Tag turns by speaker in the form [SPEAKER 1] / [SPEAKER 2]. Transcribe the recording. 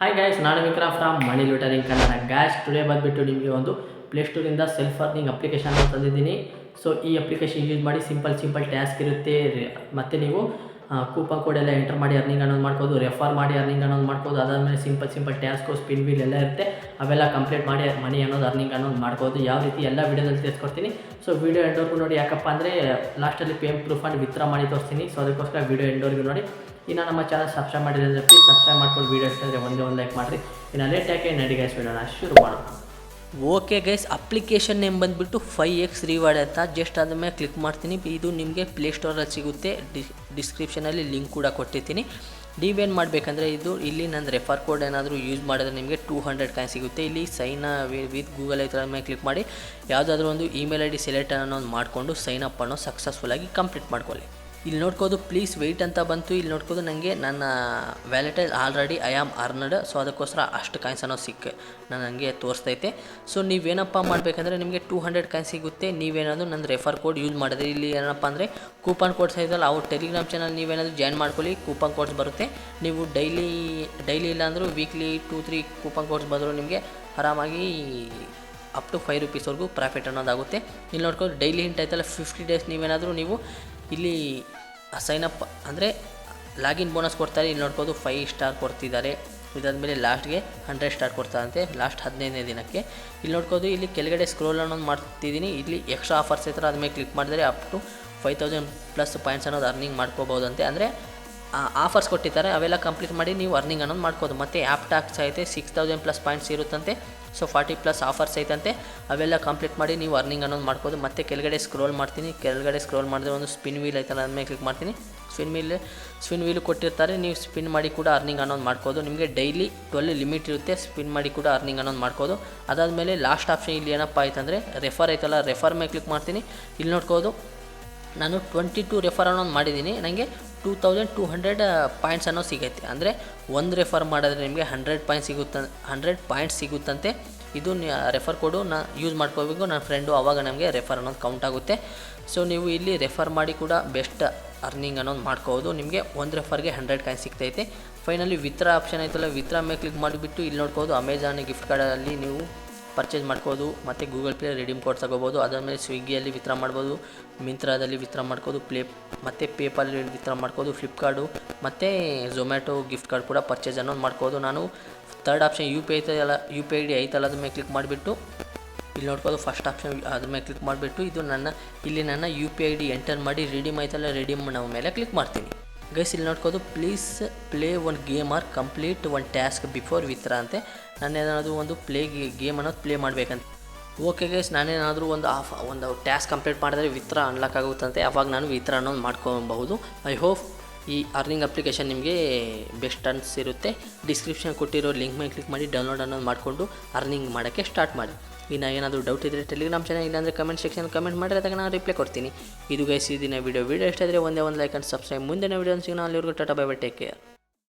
[SPEAKER 1] Hi guys, ನಾನು Vikram from money ಲೂಟರಿಂಗ್ Kannada. Guys today ಬಂದುಬಿಟ್ಟು ನಿಮಗೆ ಒಂದು ಪ್ಲೇಸ್ಟೋರಿಂದ ಸೆಲ್ಫ್ ಅರ್ನಿಂಗ್ ಅಪ್ಲಿಕೇಶನ್ ತಂದಿದ್ದೀನಿ. ಸೊ ಈ ಅಪ್ಲಿಕೇಶನ್ ಯೂಸ್ ಮಾಡಿ ಸಿಂಪಲ್ ಟ್ಯಾಸ್ಕ್ ಇರುತ್ತೆ. ಮತ್ತು ನೀವು ಕೂಪನ್ ಕೋಡ್ ಎಲ್ಲ ಎಂಟರ್ ಮಾಡಿ ಅರ್ನಿಂಗ್ ಅನ್ನೋದು ಮಾಡ್ಬೋದು, ರೆಫರ್ ಮಾಡಿ ಅರ್ನಿಂಗ್ ಅನ್ನೋದು ಮಾಡ್ಬೋದು. ಅದಾದಮೇಲೆ ಸಿಂಪಲ್ ಟ್ಯಾಸ್ಕು, ಸ್ಪಿನ್ ವೀಲ್ ಎಲ್ಲ ಇರುತ್ತೆ. ಅವೆಲ್ಲ ಕಂಪ್ಲೀಟ್ ಮಾಡಿ ಮನಿ ಅನ್ನೋದು ಅರ್ನಿಂಗ್ ಅನ್ನೋದು ಮಾಡ್ಬೋದು. ಯಾವ ರೀತಿ ಎಲ್ಲ ವೀಡಿಯೋದಲ್ಲಿ ತಿಳಿಸ್ಕೊಡ್ತೀನಿ. ಸೊ ವೀಡಿಯೋ ಎಂಡವರೆಗೂ ನೋಡಿ. ಯಾಕಪ್ಪ ಅಂದರೆ ಲಾಸ್ಟಲ್ಲಿ ಪೇಮೆಂಟ್ ಪ್ರೂಫ್ ಆ್ಯಂಡ್ ವಿತ್ಡ್ರಾ ಮಾಡಿ ತೋರಿಸ್ತೀನಿ. ಸೊ ಅದಕ್ಕೋಸ್ಕರ ವೀಡಿಯೋ ಎಂಡವರೆಗೂ ನೋಡಿ. ಇನ್ನು ನಮ್ಮ ಚಾನಲ್ ಸಬ್ಸ್ಕ್ರೈಬ್ ಮಾಡಿದ್ರೆ ಅಂದರೆ ಪ್ಲೀಸ್ ಸಬ್ಸ್ಕ್ರೈಬ್ ಮಾಡ್ಕೊಂಡು ವೀಡಿಯೋ ಇಷ್ಟ ಅಂದರೆ ಒಂದು ಲೈಕ್ ಮಾಡಿರಿ. ಇನ್ನು ಲೇಟ್ ಯಾಕೆ ನಡಿ ಗೈಸ್ ವಿಡಿಯೋನ ಶುರು ಮಾಡೋಣ.
[SPEAKER 2] ಓಕೆ ಗೈಸ್, ಅಪ್ಲಿಕೇಶನ್ ನೇಮ್ ಬಂದುಬಿಟ್ಟು 5x ರಿವಾರ್ಡ್ ಅಂತ. ಜಸ್ಟ್ ಆದಮೇಲೆ ಕ್ಲಿಕ್ ಮಾಡ್ತೀನಿ. ಇದು ನಿಮಗೆ ಪ್ಲೇಸ್ಟೋರಲ್ಲಿ ಸಿಗುತ್ತೆ. ಡಿಸ್ಕ್ರಿಪ್ಷನಲ್ಲಿ ಲಿಂಕ್ ಕೂಡ ಕೊಟ್ಟಿರ್ತೀನಿ. ನೀವೇನು ಮಾಡಬೇಕಂದ್ರೆ ಇಲ್ಲಿ ನನ್ನ ರೆಫರ್ ಕೋಡ್ ಏನಾದರೂ ಯೂಸ್ ಮಾಡಿದ್ರೆ ನಿಮಗೆ 200 ಕಾಯಿನ್ ಸಿಗುತ್ತೆ. ಇಲ್ಲಿ ಸೈನ್ ವಿತ್ ಗೂಗಲ್ ಐತರ ಮೇಲೆ ಕ್ಲಿಕ್ ಮಾಡಿ ಯಾವುದಾದ್ರೂ ಒಂದು ಇಮೇಲ್ ID ಸೆಲೆಕ್ಟ್ ಅನ್ನೋದು ಮಾಡಿಕೊಂಡು ಸೈನ್ ಅಪ್ ಅನ್ನೋ ಸಕ್ಸಸ್ಫುಲ್ಲಾಗಿ ಕಂಪ್ಲೀಟ್ ಮಾಡ್ಕೊಳ್ಳಿ. ಇಲ್ಲಿ ನೋಡ್ಕೋದು ಪ್ಲೀಸ್ ವೆಯ್ಟ್ ಅಂತ ಬಂತು. ಇಲ್ಲಿ ನೋಡ್ಕೋದು ನನಗೆ ನನ್ನ ವ್ಯಾಲೆಟಲ್ಲಿ already I am earned. So ಅದಕ್ಕೋಸ್ಕರ ಅಷ್ಟು ಕಾಯಿನ್ಸ್ ಅನ್ನೋ ನನಗೆ ತೋರಿಸ್ತೈತೆ. ಸೊ ನೀವೇನಪ್ಪ ಮಾಡಬೇಕಂದ್ರೆ ನಿಮಗೆ 200 ಕಾಯಿನ್ಸ್ ಸಿಗುತ್ತೆ. ನೀವೇನಾದರೂ ನನ್ನ ರೆಫರ್ ಕೋಡ್ ಯೂಸ್ ಮಾಡಿದ್ರೆ ಇಲ್ಲಿ ಏನಪ್ಪ ಅಂದರೆ ಕೂಪನ್ ಕೋಡ್ಸ್ ಇದಲ್ಲ, ಅವ್ರು ಟೆಲಿಗ್ರಾಮ್ ಚಾನಲ್ ನೀವೇನಾದರೂ ಜಾಯ್ನ್ ಮಾಡ್ಕೊಳ್ಳಿ. ಕೂಪನ್ ಕೋಡ್ಸ್ ಬರುತ್ತೆ. ನೀವು ಡೈಲಿ ಇಲ್ಲಾಂದರೂ ವೀಕ್ಲಿ 2-3 ಕೂಪನ್ ಕೋಡ್ಸ್ ಬಂದರೂ ನಿಮಗೆ ಆರಾಮಾಗಿ ಅಪ್ ಟು 5 ರೂಪೀಸ್ವರೆಗೂ ಪ್ರಾಫಿಟ್ ಅನ್ನೋದಾಗುತ್ತೆ. ಇಲ್ಲಿ ನೋಡ್ಕೊಂಡು ಡೈಲಿ ಹಿಂಟ್ ಆಯ್ತಲ್ಲ, 50 ಡೇಸ್ ನೀವು ಇಲ್ಲಿ ಸೈನಪ್ ಅಂದರೆ ಲಾಗಿನ್ ಬೋನಸ್ ಕೊಡ್ತಾರೆ. ಇಲ್ಲಿ ನೋಡ್ಬೋದು 5 ಸ್ಟಾರ್ ಕೊಡ್ತಿದ್ದಾರೆ. ಇದಾದಮೇಲೆ ಲಾಸ್ಟ್ಗೆ 100 ಸ್ಟಾರ್ ಕೊಡ್ತಾರಂತೆ ಲಾಸ್ಟ್ 15ನೇ ದಿನಕ್ಕೆ. ಇಲ್ಲಿ ನೋಡ್ಬೋದು ಇಲ್ಲಿ ಕೆಳಗಡೆ ಸ್ಕ್ರೋಲ್ ಅನ್ನೋದು ಮಾಡ್ತಿದ್ದೀನಿ. ಇಲ್ಲಿ ಎಕ್ಸ್ಟ್ರಾ ಆಫರ್ಸ್ ಇರ್ತಾರೆ, ಅದ್ಮೇಲೆ ಕ್ಲಿಕ್ ಮಾಡಿದ್ರೆ ಅಪ್ ಟು 5000+ ಪಾಯಿಂಟ್ಸ್ ಅನ್ನೋದು ಅರ್ನಿಂಗ್ ಮಾಡ್ಕೋಬೋದಂತೆ. ಅಂದರೆ ಆಫರ್ಸ್ ಕೊಟ್ಟಿದ್ದಾರೆ, ಅವೆಲ್ಲ ಕಂಪ್ಲೀಟ್ ಮಾಡಿ ನೀವು ಅರ್ನಿಂಗ್ ಅನ್ನೋದು ಮಾಡ್ಕೋದು. ಮತ್ತು ಆ್ಯಪ್ ಟ್ಯಾಕ್ಸ್ ಐತೆ 6000+ ಪಾಯಿಂಟ್ಸ್ ಇರುತ್ತಂತೆ. ಸೊ 40+ ಆಫರ್ಸ್ ಐತಂತೆ. ಅವೆಲ್ಲ ಕಂಪ್ಲೀಟ್ ಮಾಡಿ ನೀವು ಅರ್ನಿಂಗ್ ಅನ್ನೋದು ಮಾಡ್ಬೋದು. ಮತ್ತು ಕೆಳಗಡೆ ಸ್ಕ್ರೋಲ್ ಮಾಡ್ತೀನಿ. ಕೆಳಗಡೆ ಸ್ಕ್ರೋಲ್ ಮಾಡಿದ್ರೆ ಒಂದು ಸ್ಪಿನ್ ವೀಲ್ ಐತಲ್ಲ, ಅದ್ಮೇಲೆ ಕ್ಲಿಕ್ ಮಾಡ್ತೀನಿ. ಸ್ಪಿನ್ ವೀಲ್ ಕೊಟ್ಟಿರ್ತಾರೆ, ನೀವು ಸ್ಪಿನ್ ಮಾಡಿ ಕೂಡ ಅರ್ನಿಂಗ್ ಅನ್ನೋದು ಮಾಡ್ಬೋದು. ನಿಮಗೆ ಡೈಲಿ 12 ಲಿಮಿಟ್ ಇರುತ್ತೆ. ಸ್ಪಿನ್ ಮಾಡಿ ಕೂಡ ಅರ್ನಿಂಗ್ ಅನ್ನೋದು ಮಾಡ್ಬೋದು. ಅದಾದಮೇಲೆ ಲಾಸ್ಟ್ ಆಪ್ಷನ್ ಇಲ್ಲಿ ಏನಪ್ಪ ಆಯ್ತಂದರೆ ರೆಫರ್ ಐತಲ್ಲ, ರೆಫರ್ ಮೇಲೆ ಕ್ಲಿಕ್ ಮಾಡ್ತೀನಿ. ಇಲ್ಲಿ ನೋಡ್ಬೋದು ನಾನು 22 ರೆಫರ್ ಅನ್ನೋದು ಮಾಡಿದ್ದೀನಿ. ನನಗೆ 2200 ಪಾಯಿಂಟ್ಸ್ ಅನ್ನೋ ಸಿಗುತ್ತೆ. ಅಂದರೆ ಒಂದು ರೆಫರ್ ಮಾಡಿದ್ರೆ ನಿಮಗೆ 100 ಪಾಯಿಂಟ್ಸ್ ಸಿಗುತ್ತಂತೆ. ಇದು ರೆಫರ್ ಕೋಡು ಯೂಸ್ ಮಾಡ್ಕೋಬೇಕು ನನ್ನ ಫ್ರೆಂಡು, ಆವಾಗ ನಮಗೆ ರೆಫರ್ ಅನ್ನೋದು ಕೌಂಟ್ ಆಗುತ್ತೆ. ಸೊ ನೀವು ಇಲ್ಲಿ ರೆಫರ್ ಮಾಡಿ ಕೂಡ ಬೆಸ್ಟ್ ಅರ್ನಿಂಗ್ ಅನ್ನೋದು ಮಾಡ್ಕೋಬೋದು. ನಿಮಗೆ ಒಂದು ರೆಫರ್ಗೆ 100 ಕಾಯಿನ್ ಸಿಗ್ತೈತೆ. ಫೈನಲಿ ವಿತ್ಡ್ರಾ ಆಪ್ಷನ್ ಐತಲ್ಲ, ವಿತ್ಡ್ರಾ ಮೇಲೆ ಕ್ಲಿಕ್ ಮಾಡಿಬಿಟ್ಟು ಇಲ್ಲಿ ನೋಡ್ಬೋದು ಅಮೆಜಾನ್ ಗಿಫ್ಟ್ ಕಾರ್ಡಲ್ಲಿ ನೀವು ಪರ್ಚೇಸ್ ಮಾಡ್ಬೋದು. ಮತ್ತು ಗೂಗಲ್ ಪೇ ರಿಡೀಮ್ ಕೋಡ್ ತಗೋಬೋದು. ಅದಾದಮೇಲೆ ಸ್ವಿಗ್ಗಿಯಲ್ಲಿ ವಿತ್ಡ್ರಾ ಮಾಡ್ಬೋದು, ಮಿಂತ್ರಾದಲ್ಲಿ ವಿತ್ಡ್ರಾ ಮಾಡ್ಬೋದು, ಮತ್ತು ಪೇಪಾಲಲ್ಲಿ ವಿತ್ಡ್ರಾ ಮಾಡ್ಬೋದು, ಫ್ಲಿಪ್ಕಾರ್ಟು ಮತ್ತು ಝೊಮ್ಯಾಟೊ ಗಿಫ್ಟ್ ಕಾರ್ಡ್ ಕೂಡ ಪರ್ಚೇಸ್ ಅನ್ನೋದು ಮಾಡ್ಬೋದು. ನಾನು ಥರ್ಡ್ ಆಪ್ಷನ್ UPI ಐತಲ್ಲ, UPI ID ಐತಲ್ಲ, ಅದ್ರ ಮೇಲೆ ಕ್ಲಿಕ್ ಮಾಡಿಬಿಟ್ಟು ಇಲ್ಲಿ ನೋಡ್ಬೋದು ಫಸ್ಟ್ ಆಪ್ಷನ್ ಅದ್ರ ಮೇಲೆ ಕ್ಲಿಕ್ ಮಾಡಿಬಿಟ್ಟು ಇಲ್ಲಿ ನನ್ನ UPI ID ಎಂಟರ್ ಮಾಡಿ ರಿಡೀಮ್ ಐತಲ್ಲ, ರಿಡೀಮ್ ನಾವು ಮೇಲೆ ಕ್ಲಿಕ್ ಮಾಡ್ತೀನಿ. ಗೈಸ್ ಇಲ್ಲಿ ನೋಡ್ಕೋದು please play one game or complete one task before withdraw ಅಂತೆ. ನಾನೇನಾದರೂ ಒಂದು ಗೇಮ್ ಅನ್ನೋದು ಪ್ಲೇ ಮಾಡಬೇಕಂತ. ಓಕೆ ಗೈಸ್, ನಾನೇನಾದರೂ ಒಂದು ಟಾಸ್ಕ್ ಕಂಪ್ಲೀಟ್ ಮಾಡಿದ್ರೆ ವಿತ್ಡ್ರಾ ಅನ್ಲಾಕ್ ಆಗುತ್ತಂತೆ. ಆವಾಗ ನಾನು ವಿತ್ಡ್ರಾ ಅನ್ನೋದು ಮಾಡ್ಕೊಬಹುದು. ಐ ಹೋಪ್ ಈ ಅರ್ನಿಂಗ್ ಅಪ್ಲಿಕೇಶನ್ ನಿಮಗೆ ಬೆಸ್ಟ್ ಅನಿಸಿರುತ್ತೆ. ಡಿಸ್ಕ್ರಿಪ್ಷನ್ ಕೊಟ್ಟಿರೋ ಲಿಂಕ್ ಮೇಲೆ ಕ್ಲಿಕ್ ಮಾಡಿ ಡೌನ್ಲೋಡ್ ಅನ್ನೋದು ಮಾಡಿಕೊಂಡು ಅರ್ನಿಂಗ್ ಮಾಡೋಕ್ಕೆ ಸ್ಟಾರ್ಟ್ ಮಾಡಿ. ಇನ್ನು ಏನಾದರೂ ಡೌಟ್ ಇದ್ದರೆ ಟೆಲಿಗ್ರಾಮ್ ಚಾನಲ್ ಇಲ್ಲಾಂದರೆ ಕಮೆಂಟ್ ಸೆಕ್ಷನ್ ಕಮೆಂಟ್ ಮಾಡಿದ್ರೆ ಅದಕ್ಕೆ ನಾನು ರಿಪ್ಲೈ ಕೊಡ್ತೀನಿ. ಇದು ಗೈಸ್ ಈ ದಿನ ವಿಡಿಯೋ ಇಷ್ಟ ಆದರೆ ಒಂದೇ ಒಂದು ಲೈಕ್ ಆ್ಯಂಡ್ ಸಬ್ಸ್ಕ್ರೈಬ್. ಮುಂದಿನ ವಿಡಿಯೋ ಸಿಗೋಣ. ಅಲ್ಲಿವರೆಗೂ tata bye bye, take care.